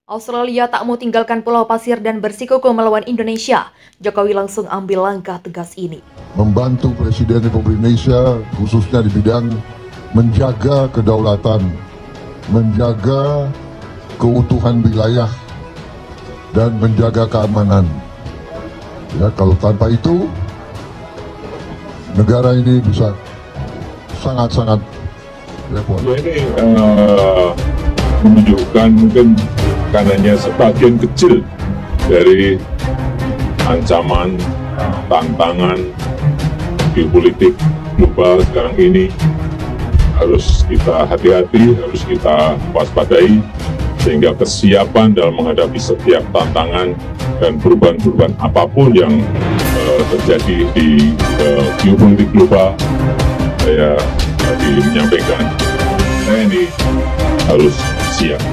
Australia tak mau tinggalkan Pulau Pasir dan bersikukuh melawan Indonesia. Jokowi langsung ambil langkah tegas ini. Membantu Presiden Republik Indonesia khususnya di bidang menjaga kedaulatan, menjaga keutuhan wilayah, dan menjaga keamanan. Ya, kalau tanpa itu, negara ini bisa sangat-sangat repot. Ya, ini menunjukkan mungkin karenanya sebagian kecil dari ancaman, tantangan geopolitik global sekarang ini. Harus kita hati-hati, harus kita waspadai, sehingga kesiapan dalam menghadapi setiap tantangan dan perubahan-perubahan apapun yang terjadi di geopolitik global. Saya tadi menyampaikan, TNI harus siap.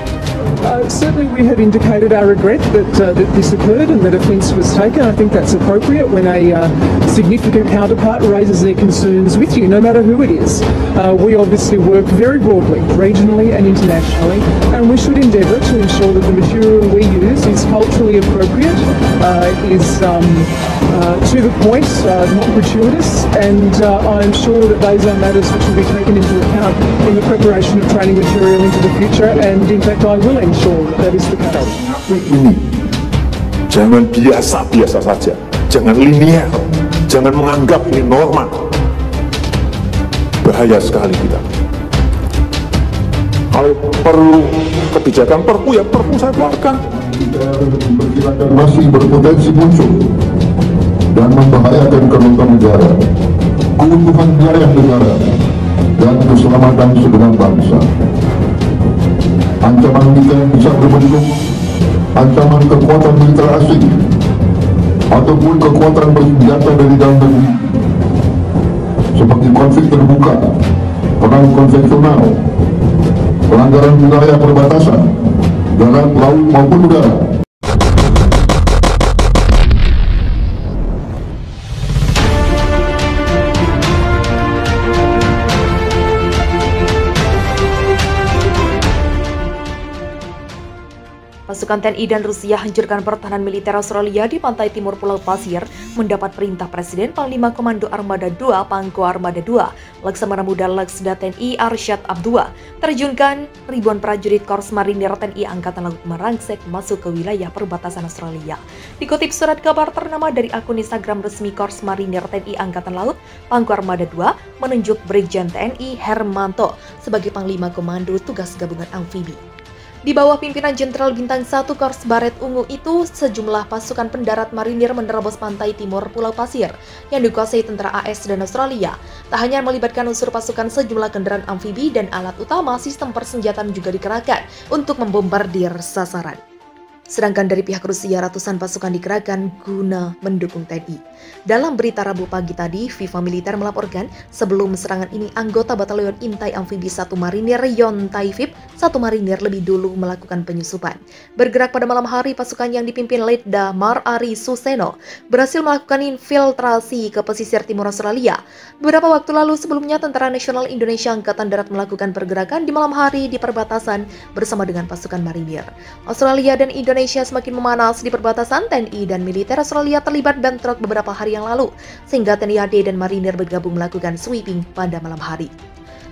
Certainly we have indicated our regret that this occurred and that offence was taken. I think that's appropriate when a significant counterpart raises their concerns with you, no matter who it is. We obviously work very broadly, regionally and internationally, and we should endeavour to ensure that the material we use is culturally appropriate, is to the point, not gratuitous, and I'm sure that those are matters which will be taken into account in the preparation of training material into the future, and in fact I will ensure that is the case. Ini jangan biasa-biasa saja, jangan linear, jangan menganggap ini normal. Bahaya sekali kita. Kalau perlu kebijakan perpu, ya perpu saya keluarkan. Masih berpotensi muncul dan membahayakan kedaulatan negara, keutuhan wilayah negara, dan keselamatan segenap bangsa. Ancaman kita bisa berbentuk ancaman kekuatan militer asing ataupun kekuatan bersenjata dari dalam negeri, seperti konflik terbuka, perang konvensional, pelanggaran wilayah perbatasan, darat, laut maupun udara. Pasukan TNI dan Rusia hancurkan pertahanan militer Australia di pantai timur Pulau Pasir mendapat perintah Presiden Panglima Komando Armada II Pangko Armada II Laksamana Muda Laksda TNI Arsyad Abdua terjunkan ribuan prajurit Korps Marinir TNI Angkatan Laut merangsek masuk ke wilayah perbatasan Australia. Dikutip surat kabar ternama dari akun Instagram resmi Korps Marinir TNI Angkatan Laut, Pangko Armada II menunjuk Brigjen TNI Hermanto sebagai Panglima Komando Tugas Gabungan Amfibi. Di bawah pimpinan Jenderal Bintang 1 Korps Baret Ungu itu, sejumlah pasukan pendarat marinir menerobos pantai timur Pulau Pasir yang dikuasai tentara AS dan Australia. Tak hanya melibatkan unsur pasukan, sejumlah kendaraan amfibi dan alat utama sistem persenjataan juga dikerahkan untuk membombardir sasaran. Sedangkan dari pihak Rusia, ratusan pasukan dikerahkan guna mendukung TNI. Dalam berita Rabu pagi tadi, Viva Militer melaporkan sebelum serangan ini anggota Batalion Intai Amfibi 1 Marinir Yontai VIP 1 Marinir lebih dulu melakukan penyusupan. Bergerak pada malam hari, pasukan yang dipimpin Letda Mar Ari Suseno berhasil melakukan infiltrasi ke pesisir timur Australia. Beberapa waktu lalu sebelumnya, Tentara Nasional Indonesia Angkatan Darat melakukan pergerakan di malam hari di perbatasan bersama dengan pasukan marinir. Australia dan Indonesia semakin memanas di perbatasan. TNI dan militer Australia terlibat bentrok beberapa hari yang lalu, sehingga TNI AD dan marinir bergabung melakukan sweeping pada malam hari.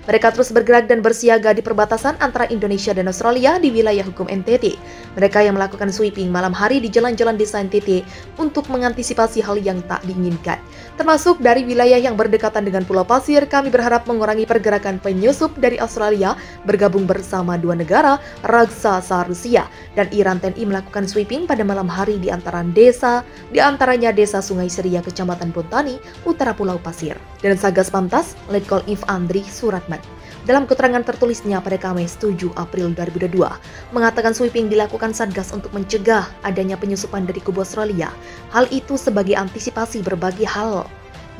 Mereka terus bergerak dan bersiaga di perbatasan antara Indonesia dan Australia di wilayah hukum NTT. Mereka yang melakukan sweeping malam hari di jalan-jalan desa NTT untuk mengantisipasi hal yang tak diinginkan. Termasuk dari wilayah yang berdekatan dengan Pulau Pasir, kami berharap mengurangi pergerakan penyusup dari Australia bergabung bersama dua negara, raksasa Rusia dan Iran. TNI melakukan sweeping pada malam hari di antaranya desa Sungai Seria, Kecamatan Bontani, Utara Pulau Pasir. Dan Sagas Pantas, Letkol Inf Andri Suratman, dalam keterangan tertulisnya pada Kamis 7 April 2022, mengatakan sweeping dilakukan Satgas untuk mencegah adanya penyusupan dari kubu Australia. Hal itu sebagai antisipasi berbagai hal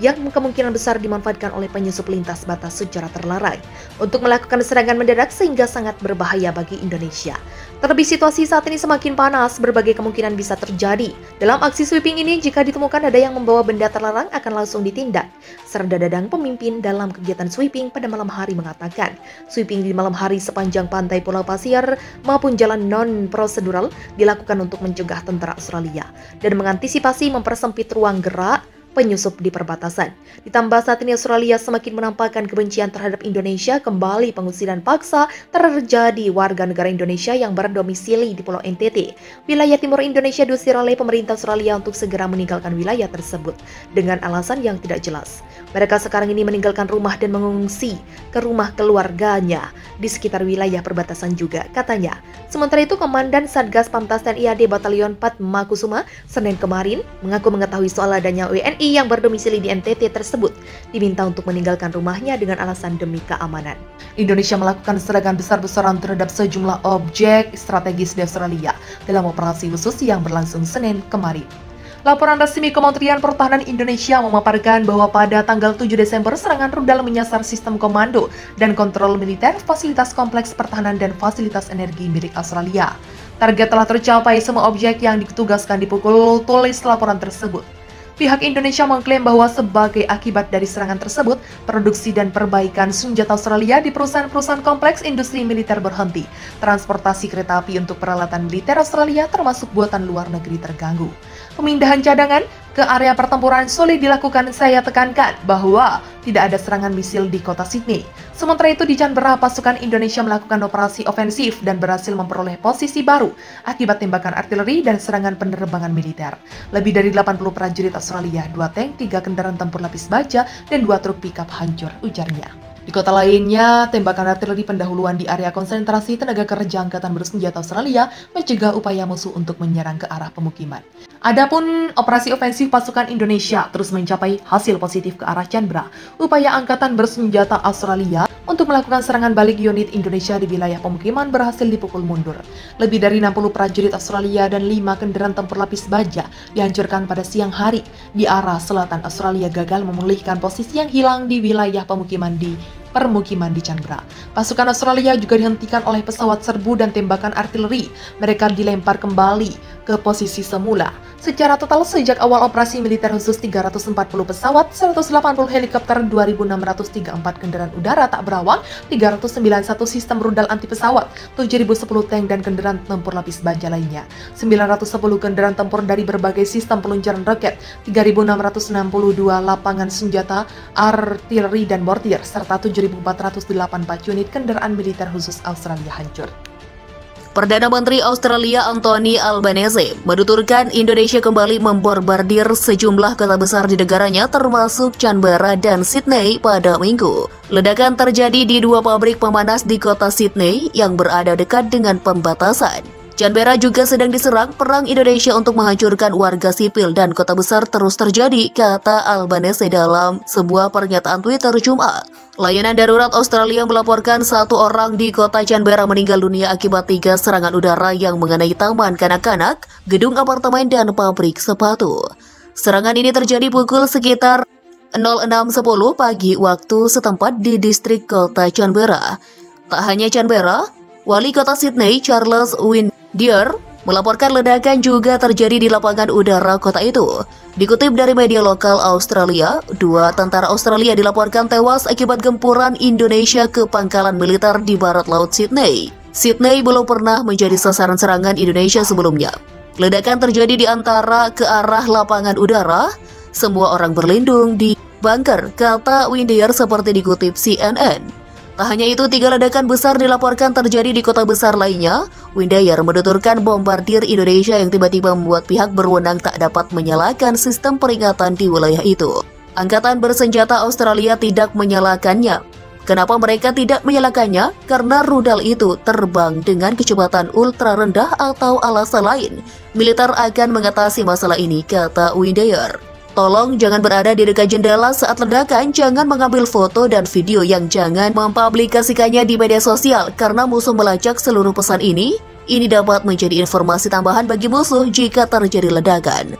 yang kemungkinan besar dimanfaatkan oleh penyusup lintas batas secara terlarang untuk melakukan serangan mendadak sehingga sangat berbahaya bagi Indonesia. Terlebih situasi saat ini semakin panas, berbagai kemungkinan bisa terjadi. Dalam aksi sweeping ini, jika ditemukan ada yang membawa benda terlarang akan langsung ditindak. Serda Dadang, pemimpin dalam kegiatan sweeping pada malam hari, mengatakan, sweeping di malam hari sepanjang pantai Pulau Pasir maupun jalan non-prosedural dilakukan untuk mencegah tentara Australia dan mengantisipasi mempersempit ruang gerak penyusup di perbatasan. Ditambah saat ini Australia semakin menampakkan kebencian terhadap Indonesia, kembali pengusiran paksa terjadi warga negara Indonesia yang berdomisili di Pulau NTT. Wilayah timur Indonesia diusir oleh pemerintah Australia untuk segera meninggalkan wilayah tersebut dengan alasan yang tidak jelas. Mereka sekarang ini meninggalkan rumah dan mengungsi ke rumah keluarganya di sekitar wilayah perbatasan juga, katanya. Sementara itu, Komandan Satgas Pamtas TNI AD Batalion 4 Makusuma Senin kemarin mengaku mengetahui soal adanya WNI yang berdomisili di NTT tersebut diminta untuk meninggalkan rumahnya dengan alasan demi keamanan. Indonesia melakukan serangan besar-besaran terhadap sejumlah objek strategis di Australia dalam operasi khusus yang berlangsung Senin kemarin. Laporan resmi Kementerian Pertahanan Indonesia memaparkan bahwa pada tanggal 7 Desember serangan rudal menyasar sistem komando dan kontrol militer, fasilitas kompleks pertahanan dan fasilitas energi milik Australia. Target telah tercapai, semua objek yang ditugaskan dipukul, tulis laporan tersebut. Pihak Indonesia mengklaim bahwa sebagai akibat dari serangan tersebut, produksi dan perbaikan senjata Australia di perusahaan-perusahaan kompleks industri militer berhenti. Transportasi kereta api untuk peralatan militer Australia termasuk buatan luar negeri terganggu. Pemindahan cadangan ke area pertempuran sulit dilakukan. Saya tekankan bahwa tidak ada serangan misil di kota Sydney. Sementara itu di Canberra, pasukan Indonesia melakukan operasi ofensif dan berhasil memperoleh posisi baru akibat tembakan artileri dan serangan penerbangan militer. Lebih dari 80 prajurit Australia, 2 tank, 3 kendaraan tempur lapis baja, dan 2 truk pickup hancur, ujarnya. Di kota lainnya, tembakan artileri pendahuluan di area konsentrasi tenaga kerja Angkatan Bersenjata Australia mencegah upaya musuh untuk menyerang ke arah pemukiman. Adapun operasi ofensif pasukan Indonesia terus mencapai hasil positif ke arah Canberra. Upaya Angkatan Bersenjata Australia untuk melakukan serangan balik unit Indonesia di wilayah pemukiman berhasil dipukul mundur. Lebih dari 60 prajurit Australia dan 5 kendaraan tempur lapis baja dihancurkan pada siang hari. Di arah selatan Australia gagal memulihkan posisi yang hilang di wilayah pemukiman di Canberra. Pasukan Australia juga dihentikan oleh pesawat serbu dan tembakan artileri. Mereka dilempar kembali ke posisi semula. Secara total sejak awal operasi militer khusus 340 pesawat, 180 helikopter, 2.634 kendaraan udara tak berawak, 391 sistem rudal anti pesawat, 7.010 tank dan kendaraan tempur lapis baja lainnya, 910 kendaraan tempur dari berbagai sistem peluncuran roket, 3.662 lapangan senjata, artileri dan mortir, serta 7.484 unit kendaraan militer khusus Australia hancur. Perdana Menteri Australia Anthony Albanese menuturkan Indonesia kembali membombardir sejumlah kota besar di negaranya termasuk Canberra dan Sydney pada Minggu. Ledakan terjadi di 2 pabrik pemanas di kota Sydney yang berada dekat dengan pembatasan. Canberra juga sedang diserang. Perang Indonesia untuk menghancurkan warga sipil dan kota besar terus terjadi, kata Albanese dalam sebuah pernyataan Twitter Jumat. Layanan darurat Australia melaporkan 1 orang di kota Canberra meninggal dunia akibat 3 serangan udara yang mengenai taman kanak-kanak, gedung apartemen, dan pabrik sepatu. Serangan ini terjadi pukul sekitar 06.10 pagi waktu setempat di distrik kota Canberra. Tak hanya Canberra, Wali Kota Sydney, Charles Windeyer, melaporkan ledakan juga terjadi di lapangan udara kota itu. Dikutip dari media lokal Australia, 2 tentara Australia dilaporkan tewas akibat gempuran Indonesia ke pangkalan militer di barat laut Sydney. Sydney belum pernah menjadi sasaran serangan Indonesia sebelumnya. Ledakan terjadi di antara ke arah lapangan udara. Semua orang berlindung di bunker, kata Windeyer seperti dikutip CNN. Tak hanya itu, 3 ledakan besar dilaporkan terjadi di kota besar lainnya. Windeyer menuturkan bombardir Indonesia yang tiba-tiba membuat pihak berwenang tak dapat menyalakan sistem peringatan di wilayah itu. Angkatan Bersenjata Australia tidak menyalakannya. Kenapa mereka tidak menyalakannya? Karena rudal itu terbang dengan kecepatan ultra rendah atau alasan lain. Militer akan mengatasi masalah ini, kata Windeyer. Tolong jangan berada di dekat jendela saat ledakan, jangan mengambil foto dan video yang jangan mempublikasikannya di media sosial karena musuh melacak seluruh pesan ini. Ini dapat menjadi informasi tambahan bagi musuh jika terjadi ledakan.